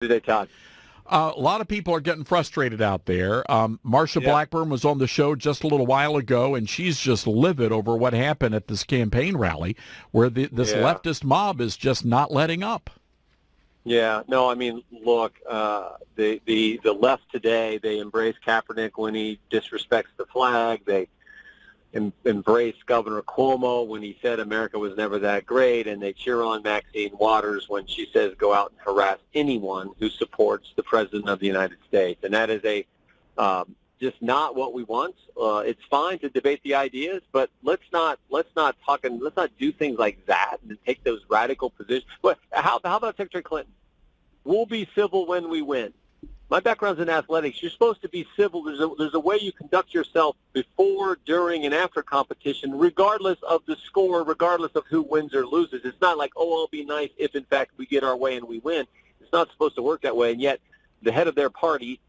Today, Todd. A lot of people are getting frustrated out there. Marsha Yeah. Blackburn was on the show just a little while ago, and she's just livid over what happened at this campaign rally where this Yeah. leftist mob is just not letting up. Yeah. No, I mean, look, the left today, they embrace Kaepernick when he disrespects the flag. They embrace Governor Cuomo when he said America was never that great, and they cheer on Maxine Waters when she says go out and harass anyone who supports the President of the United States. And that is just not what we want. It's fine to debate the ideas, but let's not do things like that and take those radical positions. But how about Secretary Clinton? We'll be civil when we win. My background's in athletics. You're supposed to be civil. There's a way you conduct yourself before, during, and after competition, regardless of the score, regardless of who wins or loses. It's not like, oh, I'll be nice if, in fact, we get our way and we win. It's not supposed to work that way. And yet, the head of their party,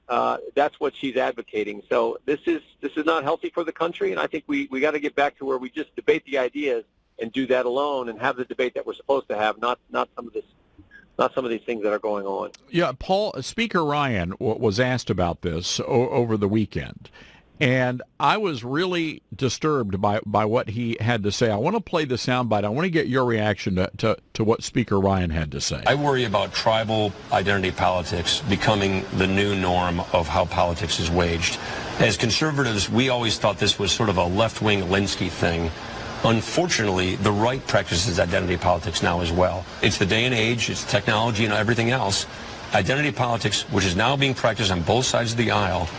that's what she's advocating. So this is not healthy for the country. And I think we got to get back to where we just debate the ideas and do that alone and have the debate that we're supposed to have, not some of these things that are going on. Yeah, Paul, Speaker Ryan was asked about this over the weekend, and I was really disturbed by what he had to say. I want to play the soundbite. I want to get your reaction to what Speaker Ryan had to say. I worry about tribal identity politics becoming the new norm of how politics is waged. As conservatives, we always thought this was sort of a left-wing Linsky thing. Unfortunately, the right practices identity politics now as well. It's the day and age, it's technology and everything else. Identity politics, which is now being practiced on both sides of the aisle,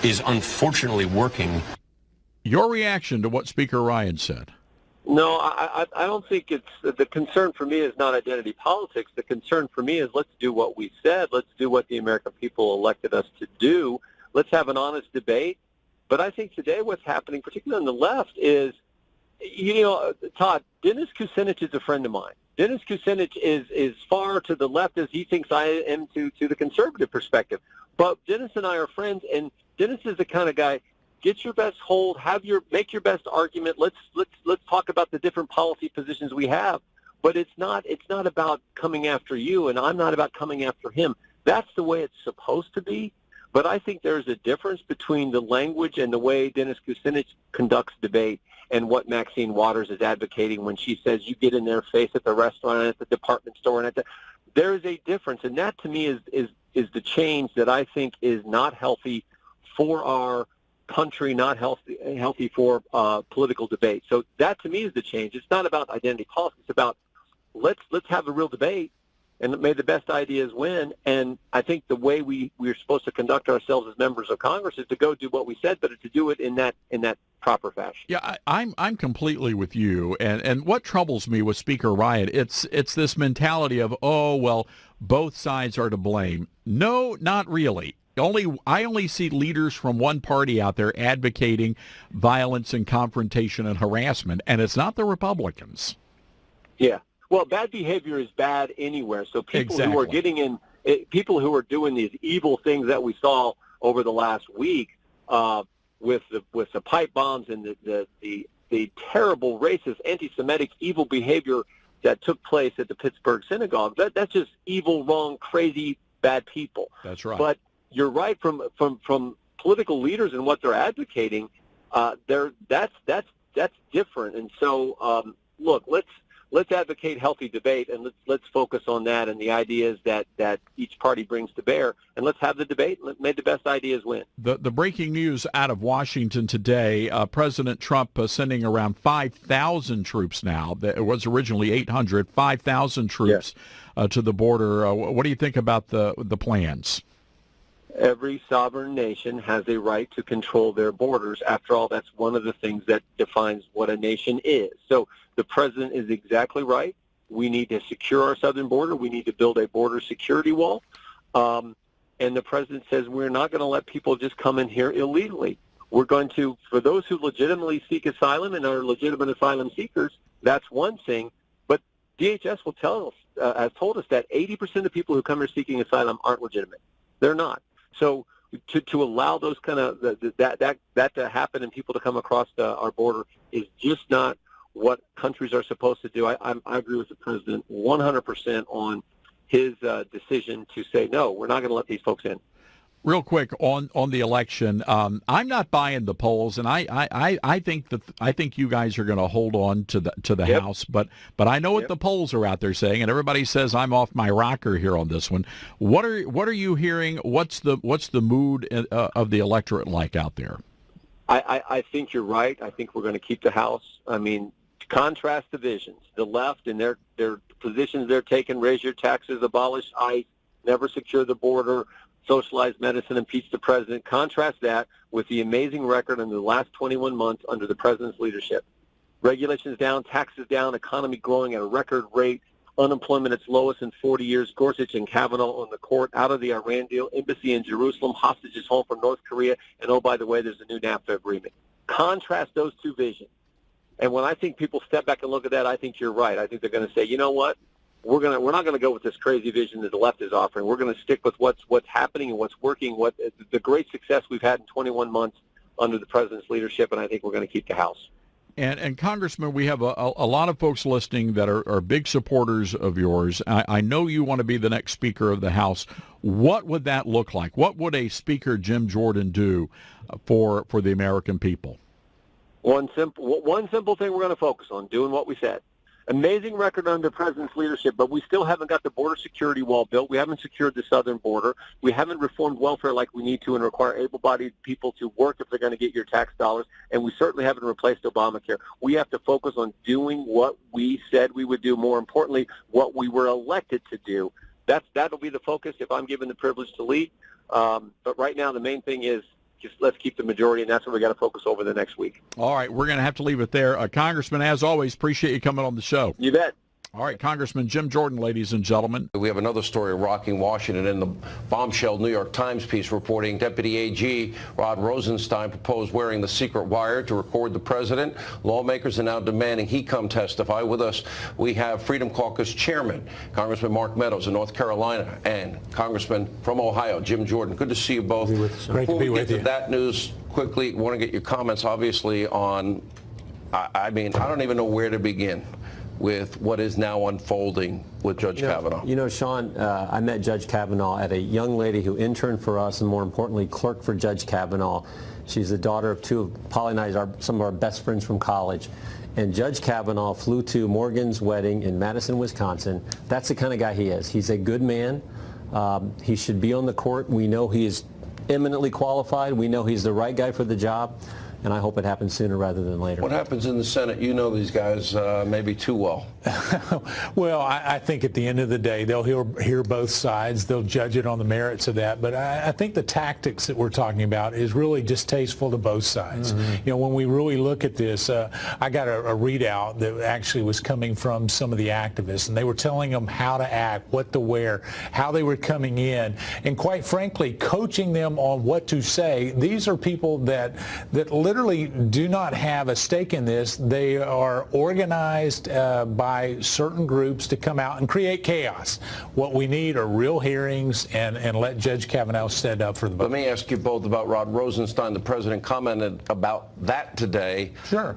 is unfortunately working. Your reaction to what Speaker Ryan said? No, I don't think it's the concern for me is not identity politics. The concern for me is let's do what we said. Let's do what the American people elected us to do. Let's have an honest debate. But I think today what's happening, particularly on the left, is, Todd, Dennis Kucinich is a friend of mine. Dennis Kucinich is far to the left as he thinks I am to the conservative perspective. But Dennis and I are friends, and Dennis is the kind of guy, get your best hold, make your best argument. Let's talk about the different policy positions we have. But it's not about coming after you, and I'm not about coming after him. That's the way it's supposed to be. But I think there's a difference between the language and the way Dennis Kucinich conducts debate and what Maxine Waters is advocating when she says you get in their face at the restaurant, at the department store, and there is a difference, and that to me is the change that I think is not healthy for our country, not healthy for political debate. So that to me is the change. It's not about identity politics. It's about let's have a real debate, and may the best ideas win. And I think the way we're supposed to conduct ourselves as members of Congress is to go do what we said, but to do it in that proper fashion. Yeah, I'm completely with you. And what troubles me with Speaker Ryan, it's this mentality of, oh, well, both sides are to blame. No, not really. I only see leaders from one party out there advocating violence and confrontation and harassment, and it's not the Republicans. Yeah. Well, bad behavior is bad anywhere. So people Exactly. who are people who are doing these evil things that we saw over the last week with the pipe bombs and the terrible racist, anti-Semitic, evil behavior that took place at the Pittsburgh synagogue. That's just evil, wrong, crazy, bad people. That's right. But you're right from political leaders and what they're advocating. That's different. And so look, let's advocate healthy debate, and let's focus on that and the ideas that each party brings to bear, and let's have the debate and may the best ideas win. The breaking news out of Washington today, President Trump sending around 5,000 troops now. It was originally 800, 5,000 troops to the border. What do you think about the plans? Every sovereign nation has a right to control their borders. After all, that's one of the things that defines what a nation is. So the president is exactly right. We need to secure our southern border. We need to build a border security wall. And the president says we're not going to let people just come in here illegally. We're going to, for those who legitimately seek asylum and are legitimate asylum seekers, that's one thing. But DHS will has told us that 80% of people who come here seeking asylum aren't legitimate. They're not. So to allow those kind of that to happen and people to come across our border is just not what countries are supposed to do. I agree with the president 100% on his decision to say, no, we're not going to let these folks in. Real quick on the election, I'm not buying the polls, and I think you guys are going to hold on to the Yep. House, but I know what the polls are out there saying, and everybody says I'm off my rocker here on this one. What are you hearing? What's the mood of the electorate like out there? I think you're right. I think we're going to keep the House. I mean, contrast divisions. The left and their positions they're taking: raise your taxes, abolish ICE, never secure the border, socialize medicine, impeach the president. Contrast that with the amazing record in the last 21 months under the president's leadership. Regulations down, taxes down, economy growing at a record rate, unemployment its lowest in 40 years, Gorsuch and Kavanaugh on the court, out of the Iran deal, embassy in Jerusalem, hostages home from North Korea, and oh, by the way, there's a new NAFTA agreement. Contrast those two visions. And when I think people step back and look at that, I think you're right. I think they're going to say, you know what? We're not going to go with this crazy vision that the left is offering. We're going to stick with what's happening and what's working, what the great success we've had in 21 months under the president's leadership, and I think we're going to keep the House. And Congressman, we have a lot of folks listening that are big supporters of yours. I know you want to be the next Speaker of the House. What would that look like? What would a Speaker Jim Jordan do for the American people? One simple thing we're going to focus on, doing what we said. Amazing record under the president's leadership, but we still haven't got the border security wall built. We haven't secured the southern border. We haven't reformed welfare like we need to and require able-bodied people to work if they're going to get your tax dollars. And we certainly haven't replaced Obamacare. We have to focus on doing what we said we would do. More importantly, what we were elected to do. That'll be the focus if I'm given the privilege to lead. But right now, the main thing is just let's keep the majority, and that's what we got to focus over the next week. All right, we're going to have to leave it there. Congressman, as always, appreciate you coming on the show. You bet. All right, Congressman Jim Jordan, ladies and gentlemen. We have another story rocking Washington in the bombshell New York Times piece reporting Deputy AG Rod Rosenstein proposed wearing the secret wire to record the president. Lawmakers are now demanding he come testify. With us, we have Freedom Caucus Chairman, Congressman Mark Meadows of North Carolina, and Congressman from Ohio, Jim Jordan. Good to see you both. Great to be with you. Before we get to that news, quickly, want to get your comments, obviously, on, I mean, I don't even know where to begin with what is now unfolding with Judge Kavanaugh. You know, Sean, I met Judge Kavanaugh at a young lady who interned for us and, more importantly, clerked for Judge Kavanaugh. She's the daughter of Polly and I, some of our best friends from college. And Judge Kavanaugh flew to Morgan's wedding in Madison, Wisconsin. That's the kind of guy he is. He's a good man. He should be on the court. We know he is eminently qualified. We know he's the right guy for the job. And I hope it happens sooner rather than later. What happens in the Senate? You know these guys maybe too well. Well, I think at the end of the day, they'll hear both sides. They'll judge it on the merits of that. But I think the tactics that we're talking about is really distasteful to both sides. Mm-hmm. You know, when we really look at this, I got a readout that actually was coming from some of the activists, and they were telling them how to act, what to wear, how they were coming in, and quite frankly, coaching them on what to say. These are people that literally do not have a stake in this. They are organized by certain groups to come out and create chaos. What we need are real hearings and let Judge Kavanaugh stand up for the vote. Let me ask you both about Rod Rosenstein. The president commented about that today. Sure.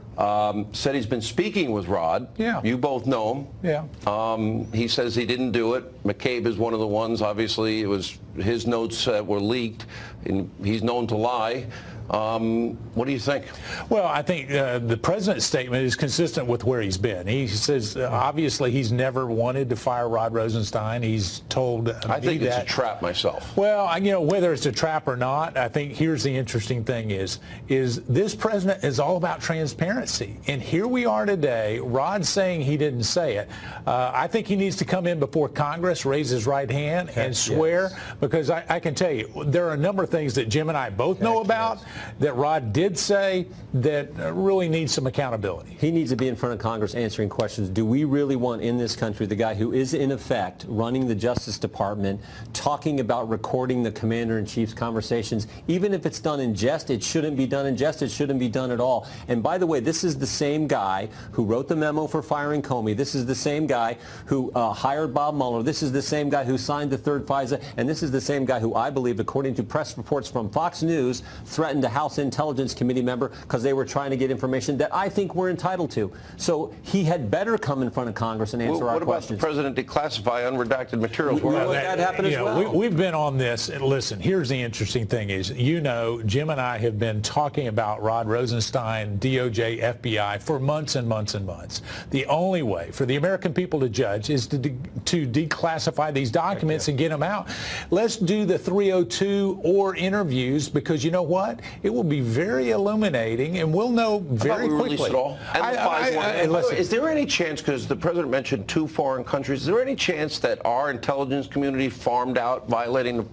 Said he's been speaking with Rod. Yeah. You both know him. Yeah. He says he didn't do it. McCabe is one of the ones. Obviously, it was his notes were leaked, and he's known to lie. What do you think? Well, I think the president's statement is consistent with where he's been. He says obviously he's never wanted to fire Rod Rosenstein. He's told I think it's a trap myself. Well, you know, whether it's a trap or not, I think here's the interesting thing is this president is all about transparency. And here we are today, Rod saying he didn't say it. I think he needs to come in before Congress, raise his right hand, and swear, because I can tell you, there are a number of things that Jim and I both know about that Rod did say that really needs some accountability. He needs to be in front of Congress answering questions. Do we really want in this country the guy who is in effect running the Justice Department, talking about recording the commander-in-chief's conversations? Even if it's done in jest, it shouldn't be done in jest. It shouldn't be done at all. And by the way, this is the same guy who wrote the memo for firing Comey. This is the same guy who hired Bob Mueller. This is the same guy who signed the third FISA. And this is the same guy who, I believe, according to press reports from Fox News, threatened to House Intelligence Committee member because they were trying to get information that I think we're entitled to. So he had better come in front of Congress and answer our questions. What about the president declassify unredacted materials? That happened as well. We've been on this. And listen, here's the interesting thing is, Jim and I have been talking about Rod Rosenstein, DOJ, FBI for months and months and months. The only way for the American people to judge is to declassify these documents and get them out. Let's do the 302 or interviews, because you know what? It will be very illuminating, and we'll know very quickly. Release it all? And is there any chance, because the president mentioned 2 foreign countries, is there any chance that our intelligence community farmed out violating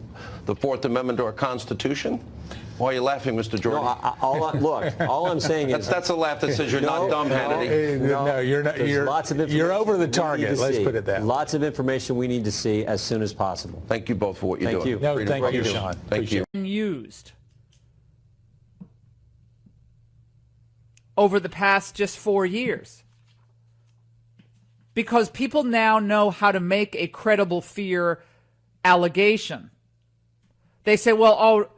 the Fourth Amendment to our Constitution? Why are you laughing, Mr. Jordan? Look, all I'm saying is... That's a laugh that says you're not dumb, Hannity. No, you're not. You're over the target, let's put it that way. Lots of information we need to see as soon as possible. Thank you both for what you're doing. Thank you. No, thank you, Sean. Thank you. Used over the past just 4 years, because people now know how to make a credible fear allegation. They say, well,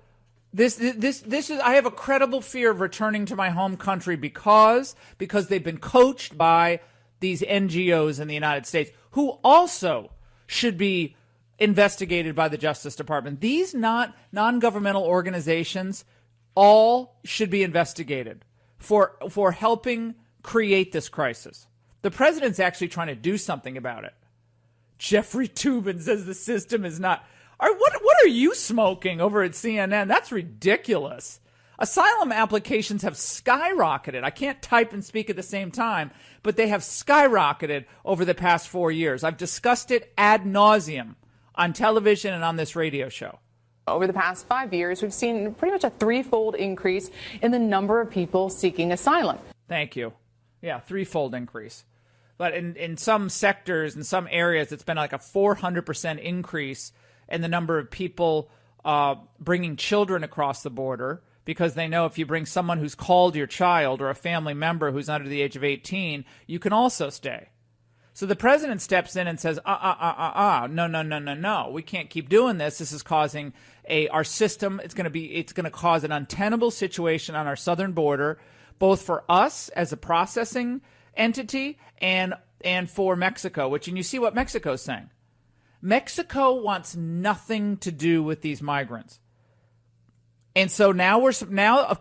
this is, I have a credible fear of returning to my home country because they've been coached by these NGOs in the United States, who also should be investigated by the Justice Department. These non-governmental organizations all should be investigated for helping create this crisis. The president's actually trying to do something about it. Jeffrey Toobin says the system is not... What are you smoking over at CNN? That's ridiculous. Asylum applications have skyrocketed. I can't type and speak at the same time, but they have skyrocketed over the past 4 years. I've discussed it ad nauseum on television and on this radio show. Over the past 5 years, we've seen pretty much a 3-fold increase in the number of people seeking asylum. Thank you. Yeah, 3-fold increase. But in some sectors, in some areas, it's been like a 400% increase in the number of people bringing children across the border, because they know if you bring someone who's called your child or a family member who's under the age of 18, you can also stay. So the president steps in and says, no, we can't keep doing this. This is causing our system. It's going to cause an untenable situation on our southern border, both for us as a processing entity and for Mexico, and you see what Mexico's saying. Mexico wants nothing to do with these migrants. And so now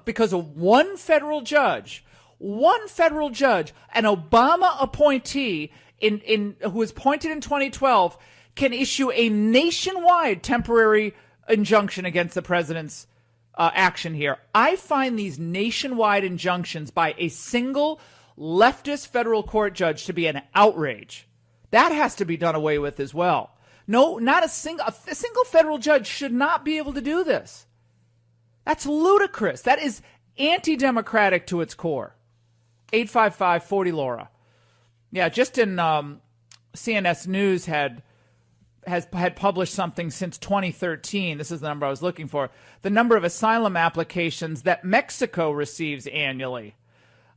because of one federal judge, an Obama appointee who was appointed in 2012, can issue a nationwide temporary injunction against the president's action here. I find these nationwide injunctions by a single leftist federal court judge to be an outrage. That has to be done away with as well. No, not a single federal judge should not be able to do this. That's ludicrous. That is anti-democratic to its core. 855-40-LAURA. Yeah, just in CNS News had published something since 2013. This is the number I was looking for. The number of asylum applications that Mexico receives annually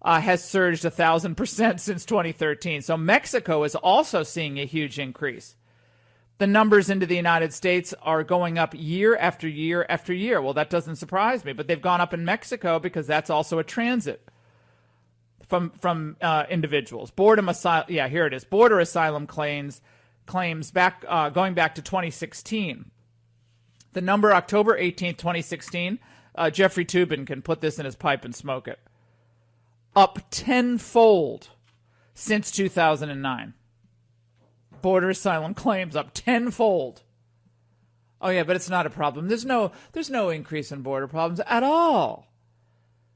has surged 1,000% since 2013. So Mexico is also seeing a huge increase. The numbers into the United States are going up year after year after year. Well, that doesn't surprise me, but they've gone up in Mexico because that's also a transit from individuals. Here it is. Border asylum claims back going back to 2016. The number October 18th, 2016. Jeffrey Toobin can put this in his pipe and smoke it. Up tenfold since 2009. Border asylum claims up tenfold. Oh yeah, but it's not a problem. There's no increase in border problems at all.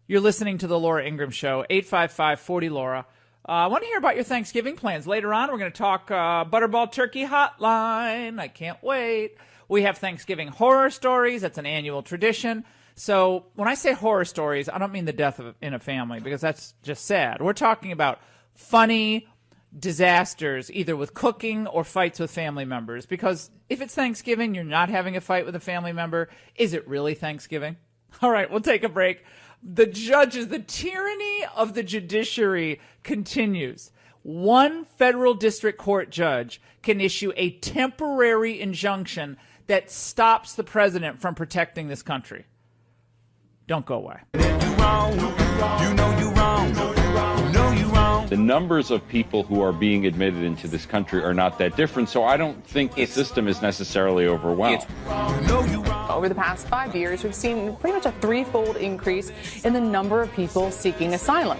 You're listening to the Laura Ingraham Show, 855-40-LAURA. I want to hear about your Thanksgiving plans. Later on, we're going to talk Butterball Turkey Hotline. I can't wait. We have Thanksgiving horror stories. That's an annual tradition. So when I say horror stories, I don't mean the death in a family, because that's just sad. We're talking about funny disasters, either with cooking or fights with family members. Because if it's Thanksgiving, you're not having a fight with a family member. Is it really Thanksgiving? All right, we'll take a break. The tyranny of the judiciary continues. One federal district court judge can issue a temporary injunction that stops the president from protecting this country. don't go away. The numbers of people who are being admitted into this country are not that different, so I don't think the system is necessarily overwhelmed. Over the past 5 years, we've seen pretty much a threefold increase in the number of people seeking asylum.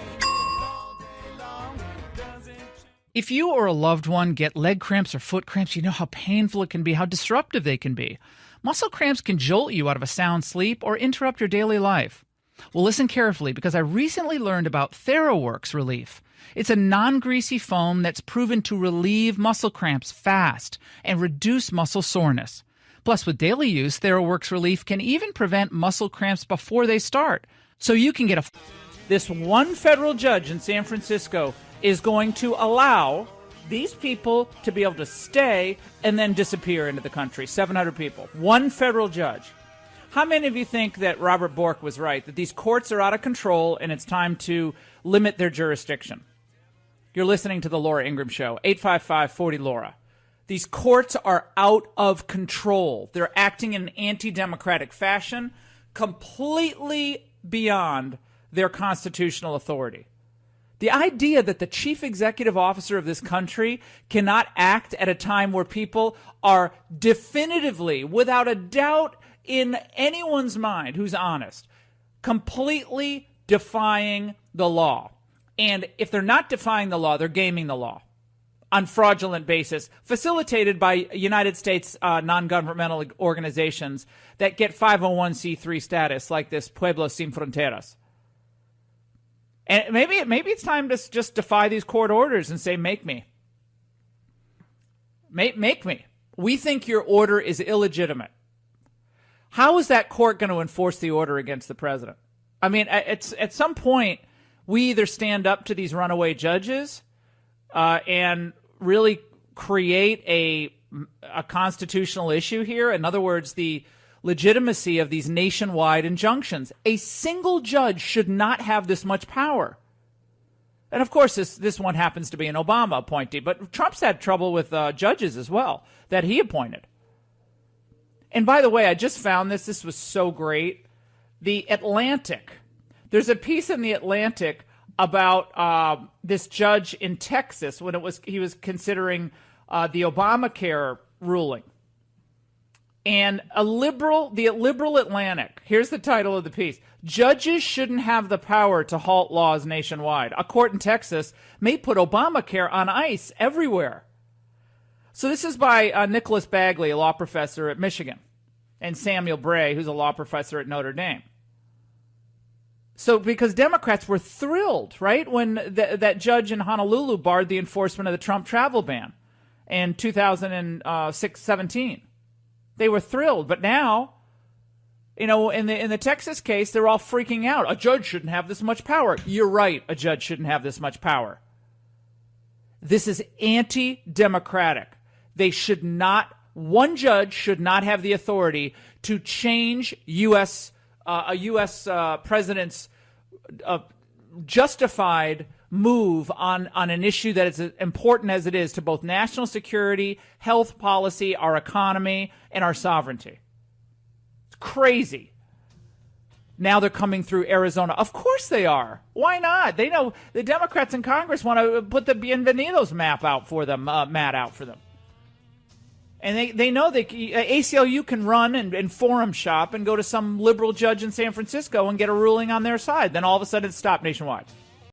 If you or a loved one get leg cramps or foot cramps, you know how painful it can be, how disruptive they can be. Muscle cramps can jolt you out of a sound sleep or interrupt your daily life. Well, listen carefully, because I recently learned about TheraWorks Relief. It's a non-greasy foam that's proven to relieve muscle cramps fast and reduce muscle soreness. Plus, with daily use, TheraWorks Relief can even prevent muscle cramps before they start. So you can get This one federal judge in San Francisco is going to allow these people to be able to stay and then disappear into the country. 700 people. One federal judge. How many of you think that Robert Bork was right, that these courts are out of control and it's time to limit their jurisdiction? You're listening to The Laura Ingraham Show, 855-40-LAURA. These courts are out of control. They're acting in an anti-democratic fashion, completely beyond their constitutional authority. The idea that the chief executive officer of this country cannot act at a time where people are definitively, without a doubt in anyone's mind who's honest, completely defying the law. And if they're not defying the law, they're gaming the law on fraudulent basis, facilitated by United States non-governmental organizations that get 501c3 status, like this Pueblos Sin Fronteras. And maybe it's time to just defy these court orders and say, make me. Make me. We think your order is illegitimate. How is that court going to enforce the order against the president? I mean, at some point, we either stand up to these runaway judges and really create a constitutional issue here. In other words, the legitimacy of these nationwide injunctions. A single judge should not have this much power. And of course, this one happens to be an Obama appointee, but Trump's had trouble with judges as well that he appointed. And by the way, I just found this. This was so great. The Atlantic. There's a piece in the Atlantic about this judge in Texas when he was considering the Obamacare ruling. And the liberal Atlantic, here's the title of the piece: Judges shouldn't have the power to halt laws nationwide. A court in Texas may put Obamacare on ice everywhere. So this is by Nicholas Bagley, a law professor at Michigan, and Samuel Bray, who's a law professor at Notre Dame. So because Democrats were thrilled, right, when that judge in Honolulu barred the enforcement of the Trump travel ban in 2017. They were thrilled, but now, in the Texas case, they're all freaking out. A judge shouldn't have this much power. You're right, a judge shouldn't have this much power. This is anti-democratic. They should not. One judge should not have the authority to change a U.S. president's justified move on an issue that is as important as it is to both national security, health policy, our economy, and our sovereignty. It's crazy. Now they're coming through Arizona. Of course they are. Why not? They know the Democrats in Congress want to put the Bienvenidos mat out for them. And they know ACLU can run and forum shop and go to some liberal judge in San Francisco and get a ruling on their side. Then all of a sudden it's stopped nationwide.